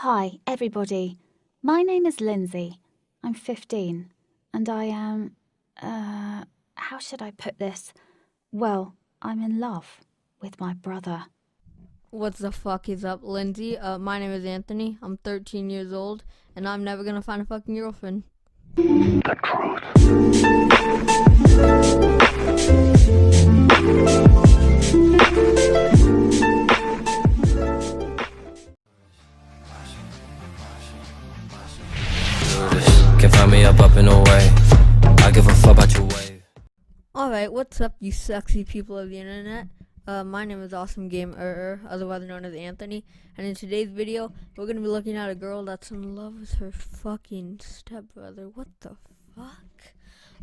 Hi, everybody. My name is Lindsay. I'm 15, and I am, how should I put this? Well, I'm in love with my brother. What the fuck is up, Lindsay? My name is Anthony. I'm 13 years old, and I'm never gonna find a fucking girlfriend. The truth. Can find me up in the way. I give a fuck about your wave. Alright, what's up, you sexy people of the internet? My name is Awesome Gamer, otherwise known as Anthony, and in today's video, we're gonna be looking at a girl that's in love with her fucking stepbrother. What the fuck?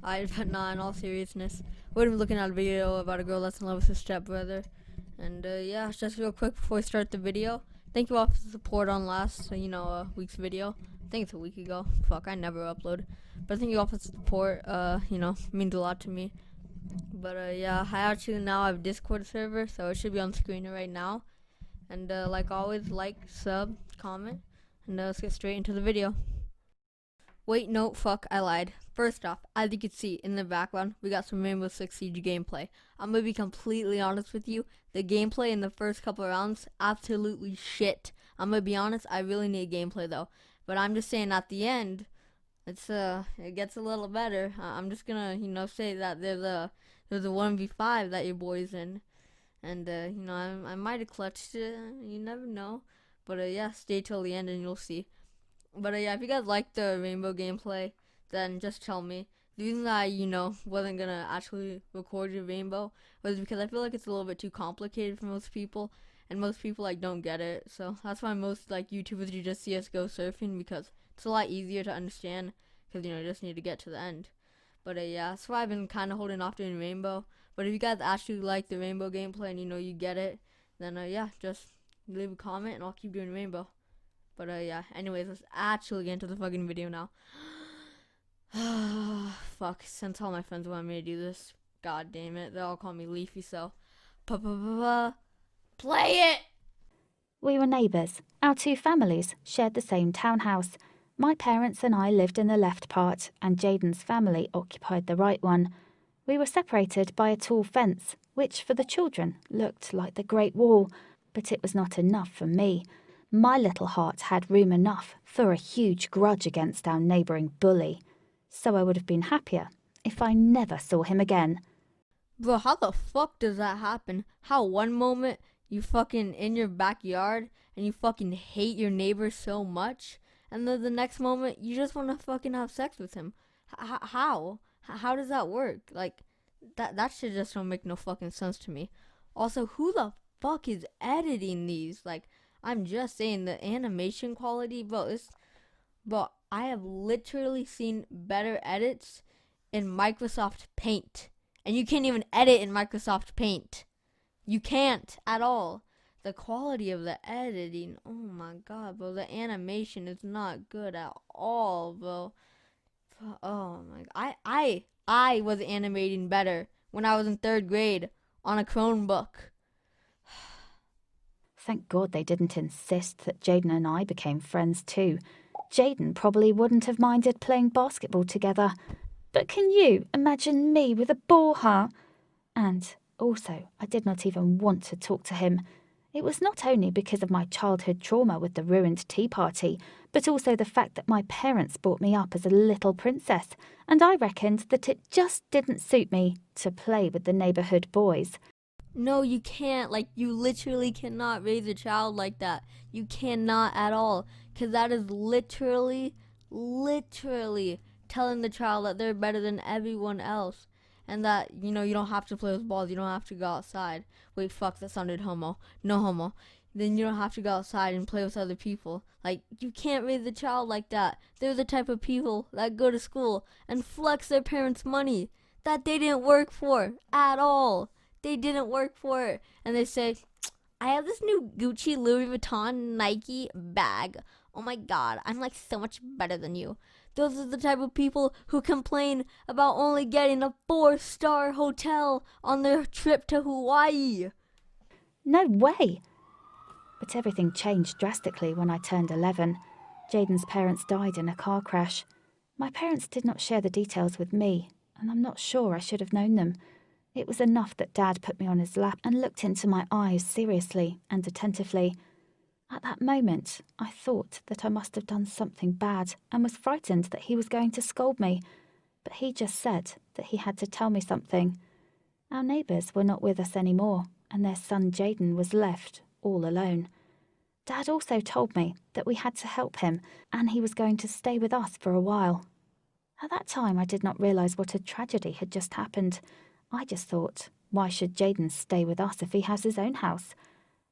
But nah, in all seriousness, we're gonna be looking at a video about a girl that's in love with her stepbrother. And yeah, just real quick before we start the video, thank you all for the support on last, week's video. I think it's a week ago. Fuck, I never upload. But thank you all for the support. Means a lot to me. But yeah, I actually now have a Discord server, so it should be on screen right now. And like always, like, sub, comment, and let's get straight into the video. Wait, no, fuck, I lied. First off, as you can see in the background, we got some Rainbow Six Siege gameplay. I'm gonna be completely honest with you. The gameplay in the first couple rounds, absolutely shit. I'm gonna be honest, I really need gameplay though. But I'm just saying at the end, it gets a little better. I'm just gonna, say that there's a 1v5 that your boy's in. And, I might have clutched it. You never know. But, yeah, stay till the end and you'll see. But yeah, if you guys like the rainbow gameplay, then just tell me. The reason that I, wasn't gonna actually record your rainbow was because I feel like it's a little bit too complicated for most people, and most people don't get it. So that's why most YouTubers do just CS:GO surfing, because it's a lot easier to understand, because you just need to get to the end. But yeah, that's why I've been kind of holding off doing rainbow. But if you guys actually like the rainbow gameplay and you get it, then yeah, just leave a comment and I'll keep doing rainbow. But yeah, anyways, let's actually get into the fucking video now. Fuck, since all my friends want me to do this, god damn it, they all call me Leafy, so play it! We were neighbours. Our two families shared the same townhouse. My parents and I lived in the left part, and Jaden's family occupied the right one. We were separated by a tall fence, which for the children looked like the Great Wall, but it was not enough for me. My little heart had room enough for a huge grudge against our neighbouring bully. So I would have been happier if I never saw him again. Bro, how the fuck does that happen? How one moment you fucking in your backyard and you fucking hate your neighbor so much, and then the next moment you just want to fucking have sex with him? How? How does that work? That shit just don't make no fucking sense to me. Also, who the fuck is editing these? I'm just saying, the animation quality, bro, I have literally seen better edits in Microsoft Paint. And you can't even edit in Microsoft Paint. You can't at all. The quality of the editing, oh my god, bro, the animation is not good at all, bro. Oh my god. I was animating better when I was in 3rd grade on a Chromebook. Thank God they didn't insist that Jaden and I became friends too. Jaden probably wouldn't have minded playing basketball together. But can you imagine me with a ball, huh? And also, I did not even want to talk to him. It was not only because of my childhood trauma with the ruined tea party, but also the fact that my parents brought me up as a little princess, and I reckoned that it just didn't suit me to play with the neighbourhood boys. No, you can't. You literally cannot raise a child like that. You cannot at all. Because that is literally telling the child that they're better than everyone else. And that, you don't have to play with balls. You don't have to go outside. Wait, fuck, that sounded homo. No homo. Then you don't have to go outside and play with other people. You can't raise a child like that. They're the type of people that go to school and flex their parents' money that they didn't work for at all. They didn't work for it. And they say, I have this new Gucci, Louis Vuitton, Nike bag. Oh my god, I'm so much better than you. Those are the type of people who complain about only getting a 4-star hotel on their trip to Hawaii. No way. But everything changed drastically when I turned 11. Jaden's parents died in a car crash. My parents did not share the details with me, and I'm not sure I should have known them. It was enough that Dad put me on his lap and looked into my eyes seriously and attentively. At that moment, I thought that I must have done something bad and was frightened that he was going to scold me. But he just said that he had to tell me something. Our neighbours were not with us anymore, and their son Jaden was left all alone. Dad also told me that we had to help him, and he was going to stay with us for a while. At that time, I did not realise what a tragedy had just happened. I just thought, why should Jaden stay with us if he has his own house?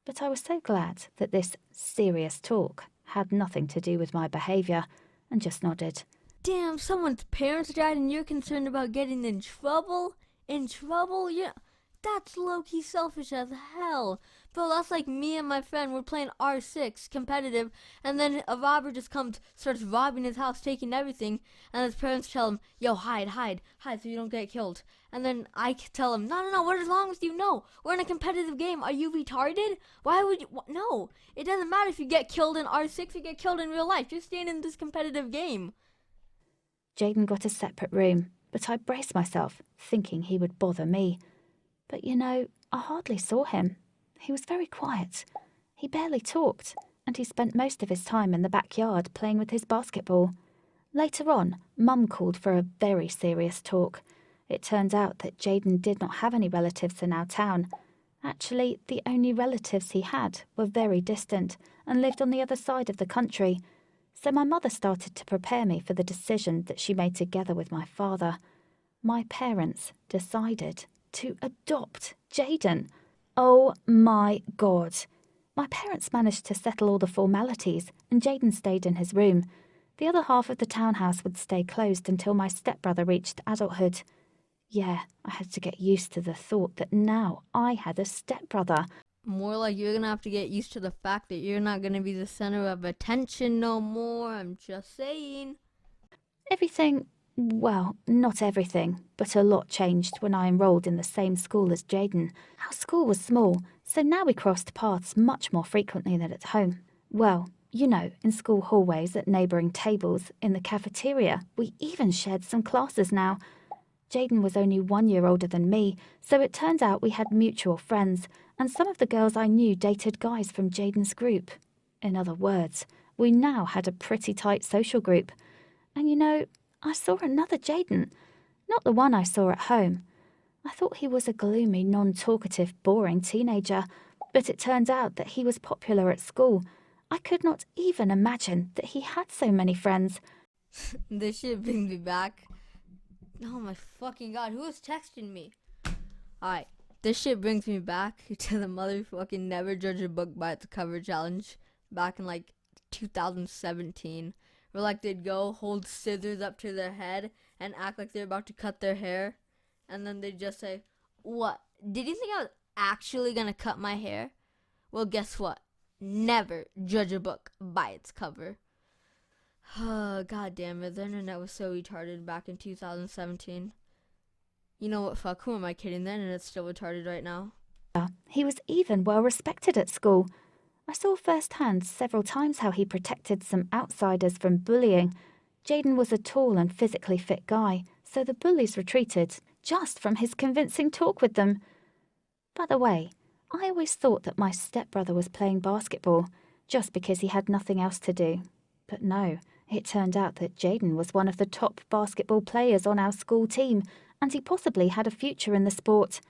But I was so glad that this serious talk had nothing to do with my behaviour, and just nodded. Damn, someone's parents died and you're concerned about getting in trouble? In trouble? Yeah, that's low-key selfish as hell. Bro, that's like me and my friend, we're playing R6 competitive, and then a robber just comes, starts robbing his house, taking everything, and his parents tell him, yo, hide so you don't get killed. And then I tell him, no, what is wrong with you? No, we're in a competitive game. Are you retarded? Why would you? No, it doesn't matter if you get killed in R6 or get killed in real life. You're staying in this competitive game. Jaden got a separate room, but I braced myself, thinking he would bother me. But I hardly saw him. He was very quiet. He barely talked, and he spent most of his time in the backyard playing with his basketball. Later on, Mum called for a very serious talk. It turned out that Jaden did not have any relatives in our town. Actually, the only relatives he had were very distant and lived on the other side of the country. So my mother started to prepare me for the decision that she made together with my father. My parents decided to adopt Jaden. Oh my God. My parents managed to settle all the formalities, and Jaden stayed in his room. The other half of the townhouse would stay closed until my stepbrother reached adulthood. Yeah, I had to get used to the thought that now I had a stepbrother. More like you're gonna have to get used to the fact that you're not gonna be the center of attention no more. I'm just saying. Everything, well, not everything, but a lot changed when I enrolled in the same school as Jaden. Our school was small, so now we crossed paths much more frequently than at home. Well, in school hallways, at neighbouring tables, in the cafeteria. We even shared some classes now. Jaden was only 1 year older than me, so it turned out we had mutual friends, and some of the girls I knew dated guys from Jaden's group. In other words, we now had a pretty tight social group. And I saw another Jaden, not the one I saw at home. I thought he was a gloomy, non-talkative, boring teenager, but it turned out that he was popular at school. I could not even imagine that he had so many friends. This shit brings me back. Oh my fucking god, who is texting me? Alright, this shit brings me back to the motherfucking never judge a book by its cover challenge back in like 2017. Where like they'd go hold scissors up to their head and act like they're about to cut their hair. And then they'd just say, what? Did you think I was actually gonna cut my hair? Well, guess what? Never judge a book by its cover. God damn it, the internet was so retarded back in 2017. You know what, fuck, who am I kidding? The internet's still retarded right now. He was even well respected at school. I saw firsthand several times how he protected some outsiders from bullying. Jaden was a tall and physically fit guy, so the bullies retreated just from his convincing talk with them. By the way, I always thought that my stepbrother was playing basketball just because he had nothing else to do. But no, it turned out that Jaden was one of the top basketball players on our school team, and he possibly had a future in the sport.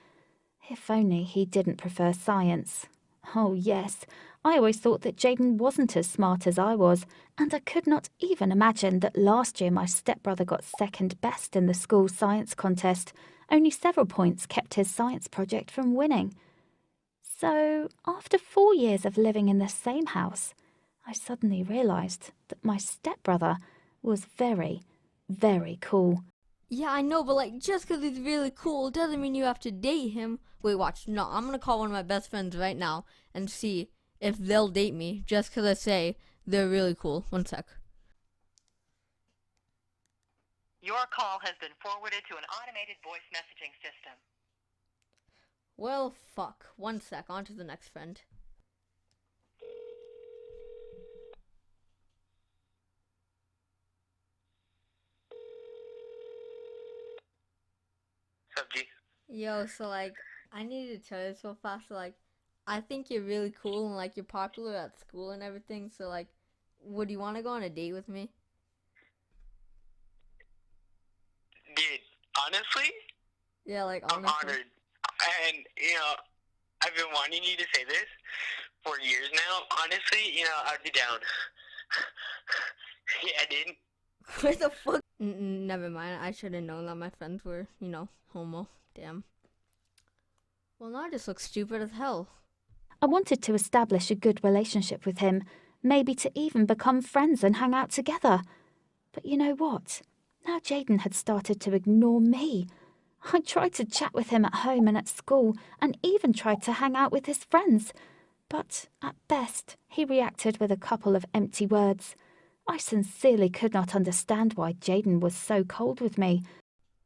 If only he didn't prefer science. Oh yes, I always thought that Jaden wasn't as smart as I was, and I could not even imagine that last year my stepbrother got second best in the school science contest. Only several points kept his science project from winning. So, after 4 years of living in the same house, I suddenly realised that my stepbrother was very, very cool. Yeah, I know, but like, just because he's really cool doesn't mean you have to date him. Wait, watch. No, I'm gonna call one of my best friends right now and see if they'll date me just because I say they're really cool. One sec. Your call has been forwarded to an automated voice messaging system. Well, fuck. One sec. On to the next friend. Yo, so like, I needed to tell you this real fast. So like, I think you're really cool and like you're popular at school and everything. So like, would you want to go on a date with me? Dude, honestly, Yeah, like I'm honestly. honored. And, I've been wanting you to say this for years now. Honestly, I'd be down. Yeah, dude. Where the fuck? Never mind. I should have known that my friends were, homo. Damn. Well, now I just look stupid as hell. I wanted to establish a good relationship with him, maybe to even become friends and hang out together. But you know what? Now Jaden had started to ignore me. I tried to chat with him at home and at school, and even tried to hang out with his friends. But at best, he reacted with a couple of empty words. I sincerely could not understand why Jaden was so cold with me.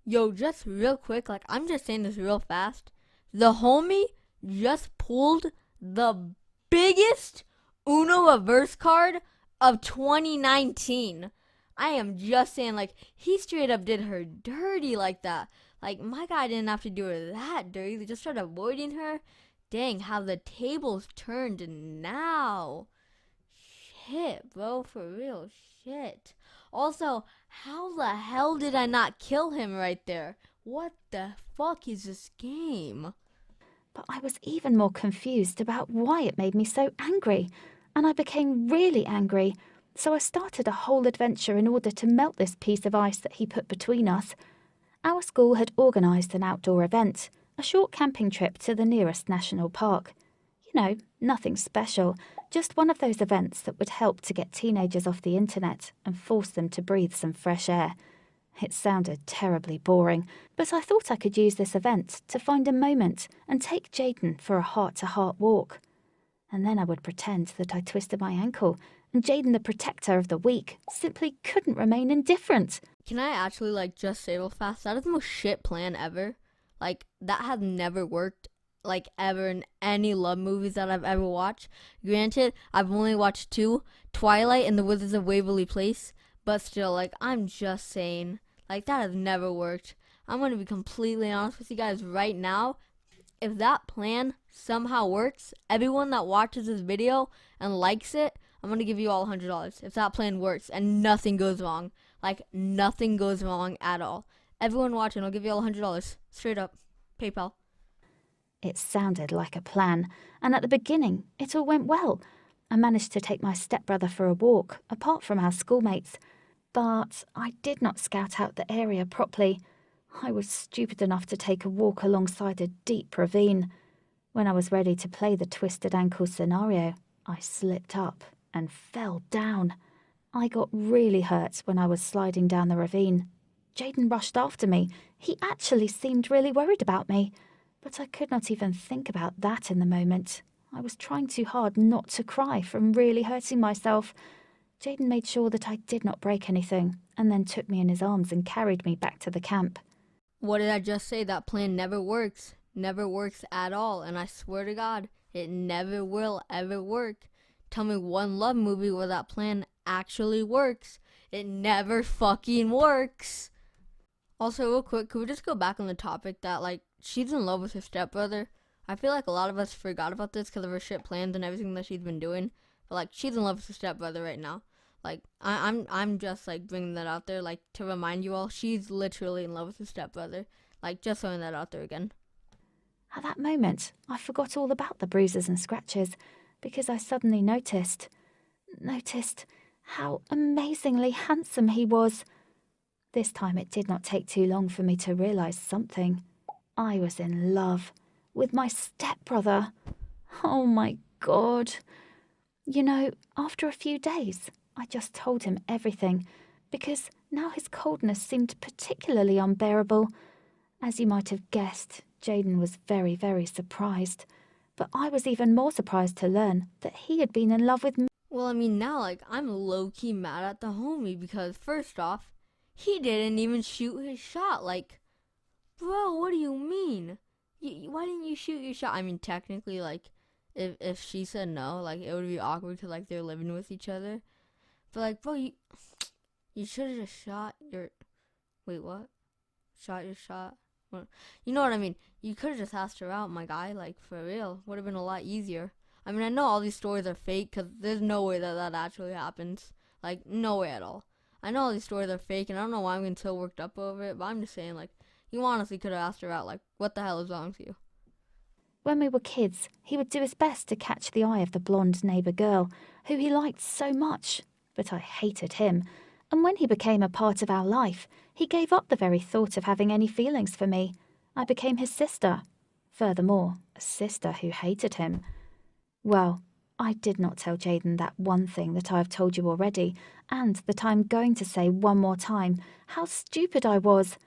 Yo, just real quick, like I'm just saying this real fast. The homie just pulled the biggest Uno reverse card of 2019. I am just saying, like, he straight up did her dirty like that. Like, my guy didn't have to do her that dirty. They just started avoiding her. Dang, how the tables turned now. Shit, bro, for real, shit. Also, how the hell did I not kill him right there? What the fuck is this game? But I was even more confused about why it made me so angry, and I became really angry. So I started a whole adventure in order to melt this piece of ice that he put between us. Our school had organised an outdoor event, a short camping trip to the nearest national park. You know, nothing special, just one of those events that would help to get teenagers off the internet and force them to breathe some fresh air. It sounded terribly boring, but I thought I could use this event to find a moment and take Jaden for a heart-to-heart walk. And then I would pretend that I twisted my ankle, and Jaden, the protector of the weak, simply couldn't remain indifferent. Can I actually, like, just say real fast? That is the most shit plan ever. Like, that has never worked, like, ever in any love movies that I've ever watched. Granted, I've only watched two, Twilight and The Wizards of Waverly Place. But still, like, I'm just saying, like, that has never worked. I'm going to be completely honest with you guys right now. If that plan somehow works, everyone that watches this video and likes it, I'm going to give you all $100. If that plan works and nothing goes wrong. Like, nothing goes wrong at all. Everyone watching, I'll give you all $100. Straight up. PayPal. It sounded like a plan, and at the beginning, it all went well. I managed to take my stepbrother for a walk, apart from our schoolmates. But I did not scout out the area properly. I was stupid enough to take a walk alongside a deep ravine. When I was ready to play the twisted ankle scenario, I slipped up and fell down. I got really hurt when I was sliding down the ravine. Jaden rushed after me. He actually seemed really worried about me. But I could not even think about that in the moment. I was trying too hard not to cry from really hurting myself. Jaden made sure that I did not break anything, and then took me in his arms and carried me back to the camp. What did I just say? That plan never works. Never works at all. And I swear to God, it never will ever work. Tell me one love movie where that plan actually works. It never fucking works. Also, real quick, could we just go back on the topic that, like, she's in love with her stepbrother? I feel like a lot of us forgot about this because of her shit plans and everything that she's been doing. But, like, she's in love with her stepbrother right now. Like, I'm just, like, bringing that out there, like, to remind you all, she's literally in love with her stepbrother. Like, just throwing that out there again. At that moment, I forgot all about the bruises and scratches, because I suddenly noticed how amazingly handsome he was. This time it did not take too long for me to realise something. I was in love with my stepbrother. Oh my God. You know, after a few days, I just told him everything, because now his coldness seemed particularly unbearable. As you might have guessed, Jaden was very, very surprised. But I was even more surprised to learn that he had been in love with me. Well, I mean, now, like, I'm low-key mad at the homie because, first off, he didn't even shoot his shot. Like, bro, what do you mean? Why didn't you shoot your shot? I mean, technically, like, if she said no, like, it would be awkward because, like, they're living with each other. But, like, bro, you should have just shot your... Wait, what? Shot your shot? Well, you know what I mean? You could have just asked her out, my guy. Like, for real. Would have been a lot easier. I mean, I know all these stories are fake because there's no way that that actually happens. Like, no way at all. I know all these stories are fake, and I don't know why I'm getting so worked up over it, but I'm just saying, like, you honestly could have asked her out. Like, what the hell is wrong with you? When we were kids, he would do his best to catch the eye of the blonde neighbour girl, who he liked so much, but I hated him. And when he became a part of our life, he gave up the very thought of having any feelings for me. I became his sister. Furthermore, a sister who hated him. Well, I did not tell Jaden that one thing that I have told you already, and that I'm going to say one more time, how stupid I was.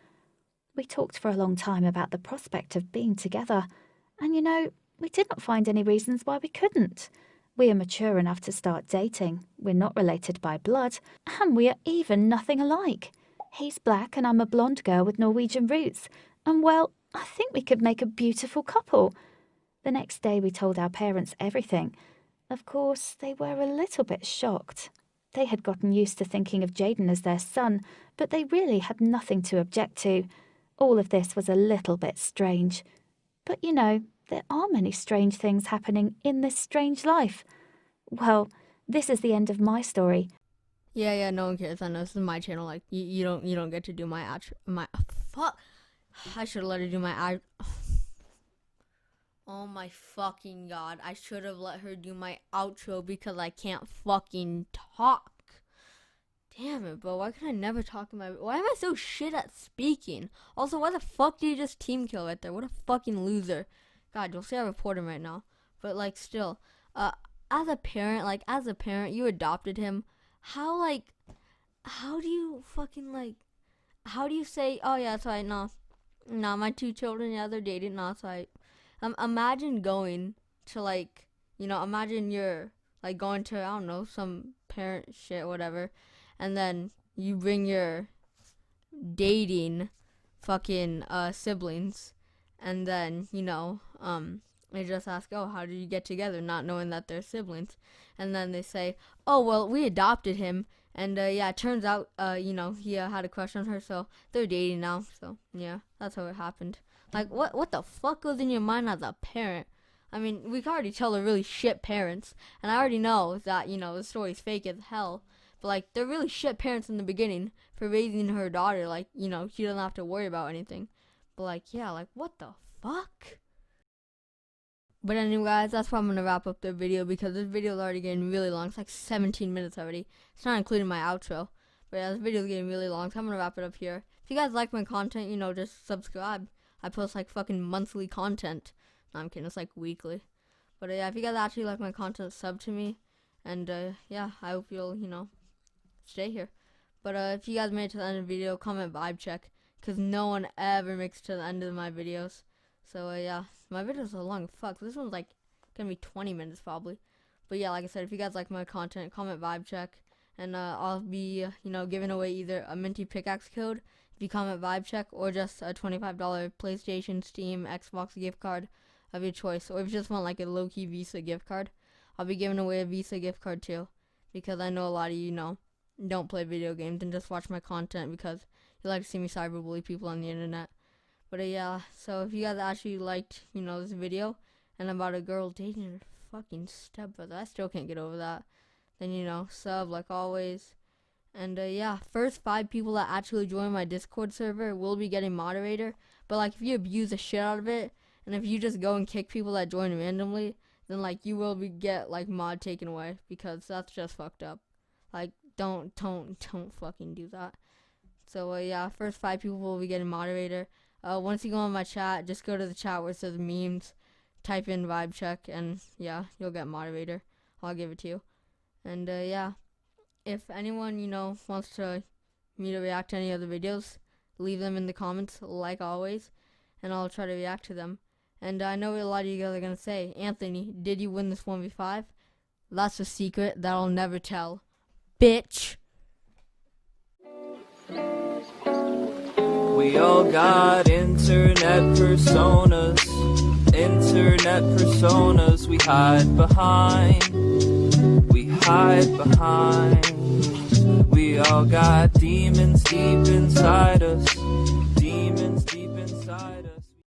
We talked for a long time about the prospect of being together, and you know, we did not find any reasons why we couldn't. We are mature enough to start dating, we're not related by blood, and we are even nothing alike. He's black and I'm a blonde girl with Norwegian roots, and well, I think we could make a beautiful couple. The next day we told our parents everything. Of course, they were a little bit shocked. They had gotten used to thinking of Jaden as their son, but they really had nothing to object to. All of this was a little bit strange. But you know, there are many strange things happening in this strange life. Well, this is the end of my story. Yeah, no one cares. I know this is my channel. Like, you don't get to do my fuck. I should have let her do my Oh my fucking god. I should have let her do my outro because I can't fucking talk. Damn it, bro. Why could I never talk in my... Why am I so shit at speaking? Also, why the fuck did you just team kill right there? What a fucking loser. God, you'll see I report him right now. But, like, still. As a parent, you adopted him. How do you fucking, like... How do you say, oh, yeah, that's right, no, my 2 children, yeah, they're dating, no, that's right. Imagine going to, like, you know, imagine you're, like, going to, I don't know, some parent shit, whatever, and then you bring your dating fucking siblings, and then, you know, they just ask, oh, how did you get together, not knowing that they're siblings, and then they say, oh, well, we adopted him, and yeah, it turns out, you know, he had a crush on her, so they're dating now, so yeah, that's how it happened. Like, what the fuck goes in your mind as a parent? I mean, we can already tell they're really shit parents, and I already know that, you know, the story's fake as hell, but, like, they're really shit parents in the beginning for raising her daughter, like, you know, she doesn't have to worry about anything, but, like, yeah, like, what the fuck? But anyway, guys, that's why I'm going to wrap up the video, because this video is already getting really long. It's like 17 minutes already. It's not including my outro. But yeah, this video is getting really long, so I'm going to wrap it up here. If you guys like my content, you know, just subscribe. I post like fucking monthly content. No, I'm kidding, it's like weekly. But yeah, if you guys actually like my content, sub to me. And yeah, I hope you'll, you know, stay here. But if you guys made it to the end of the video, comment vibe check, because no one ever makes it to the end of my videos. So yeah, my videos are long. Fuck, this one's like gonna be 20 minutes probably. But yeah, like I said, if you guys like my content, comment vibe check, and I'll be you know, giving away either a minty pickaxe code if you comment vibe check, or just a $25 PlayStation, Steam, Xbox gift card of your choice. Or if you just want like a low-key Visa gift card, I'll be giving away a Visa gift card too, because I know a lot of you know don't play video games and just watch my content because you like to see me cyberbully people on the internet. But yeah, so if you guys actually liked, you know, this video, and about a girl dating her fucking stepbrother, I still can't get over that, then, you know, sub like always. And yeah, first 5 people that actually join my Discord server will be getting moderator. But like, if you abuse the shit out of it, and if you just go and kick people that join randomly, then like, you will get like mod taken away, because that's just fucked up. Like, don't fucking do that. So yeah, first 5 people will be getting moderator. Once you go on my chat, just go to the chat where it says memes, type in vibe check, and yeah, you'll get moderator. I'll give it to you. And yeah, if anyone, you know, wants me to react to any other videos, leave them in the comments like always, and I'll try to react to them. And I know a lot of you guys are gonna say, Anthony, did you win this 1v5? That's a secret that I'll never tell, bitch. We all got internet personas, we hide behind. We all got demons deep inside us,